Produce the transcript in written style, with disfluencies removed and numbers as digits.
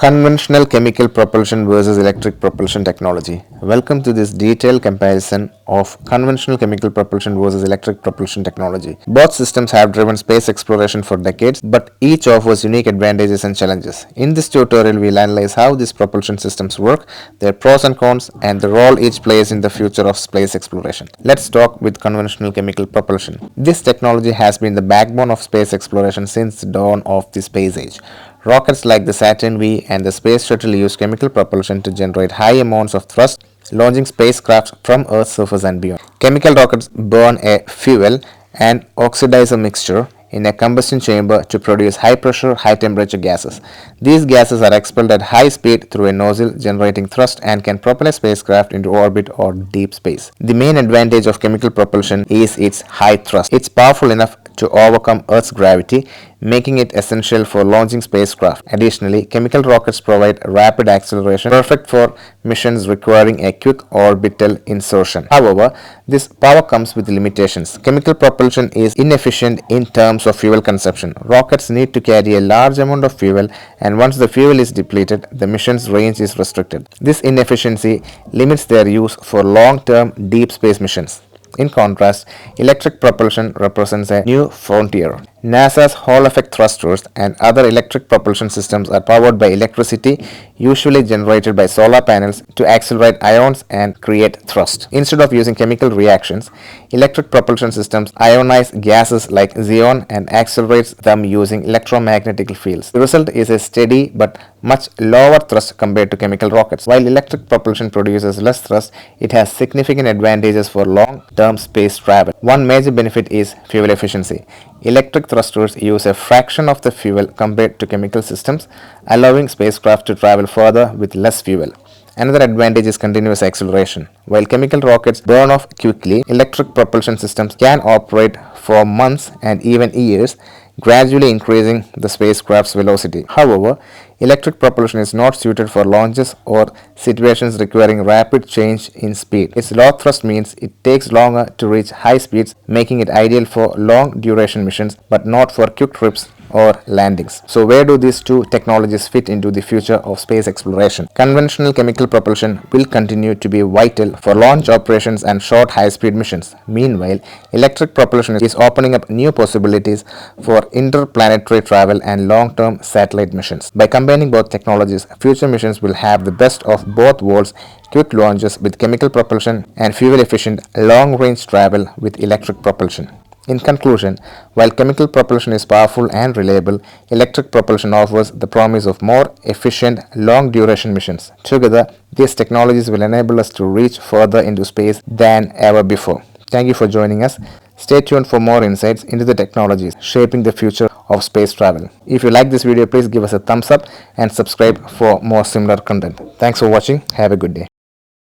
Conventional chemical propulsion versus electric propulsion technology. Welcome to this detailed comparison of conventional chemical propulsion versus electric propulsion technology. Both systems have driven space exploration for decades, but each offers unique advantages and challenges. In this tutorial, we'll analyze how these propulsion systems work, their pros and cons, and the role each plays in the future of space exploration. Let's talk with conventional chemical propulsion. This technology has been the backbone of space exploration since the dawn of the space age. Rockets like the Saturn V and the Space Shuttle use chemical propulsion to generate high amounts of thrust, launching spacecraft from Earth's surface and beyond. Chemical rockets burn a fuel and oxidizer mixture in a combustion chamber to produce high-pressure, high-temperature gases. These gases are expelled at high speed through a nozzle, generating thrust and can propel a spacecraft into orbit or deep space. The main advantage of chemical propulsion is its high thrust. It's powerful enough to overcome Earth's gravity, making it essential for launching spacecraft. Additionally, chemical rockets provide rapid acceleration, perfect for missions requiring a quick orbital insertion. However, this power comes with limitations. Chemical propulsion is inefficient in terms of fuel consumption. Rockets need to carry a large amount of fuel, and once the fuel is depleted, the mission's range is restricted. This inefficiency limits their use for long-term deep space missions. In contrast, electric propulsion represents a new frontier. NASA's Hall-effect thrusters and other electric propulsion systems are powered by electricity, usually generated by solar panels, to accelerate ions and create thrust. Instead of using chemical reactions, electric propulsion systems ionize gases like xenon and accelerates them using electromagnetic fields. The result is a steady but much lower thrust compared to chemical rockets. While electric propulsion produces less thrust, it has significant advantages for long-term space travel. One major benefit is fuel efficiency. Electric thrusters use a fraction of the fuel compared to chemical systems, allowing spacecraft to travel further with less fuel. Another advantage is continuous acceleration. While chemical rockets burn off quickly, electric propulsion systems can operate for months and even years, gradually increasing the spacecraft's velocity. However, electric propulsion is not suited for launches or situations requiring rapid change in speed. Its low thrust means it takes longer to reach high speeds, making it ideal for long duration missions but not for quick trips or landings. So where do these two technologies fit into the future of space exploration? Conventional chemical propulsion will continue to be vital for launch operations and short high-speed missions. Meanwhile, electric propulsion is opening up new possibilities for interplanetary travel and long-term satellite missions. By combining both technologies, future missions will have the best of both worlds: quick launches with chemical propulsion and fuel-efficient long-range travel with electric propulsion. In conclusion, while chemical propulsion is powerful and reliable, electric propulsion offers the promise of more efficient, long-duration missions. Together, these technologies will enable us to reach further into space than ever before. Thank you for joining us. Stay tuned for more insights into the technologies shaping the future of space travel. If you like this video, please give us a thumbs up and subscribe for more similar content. Thanks for watching. Have a good day.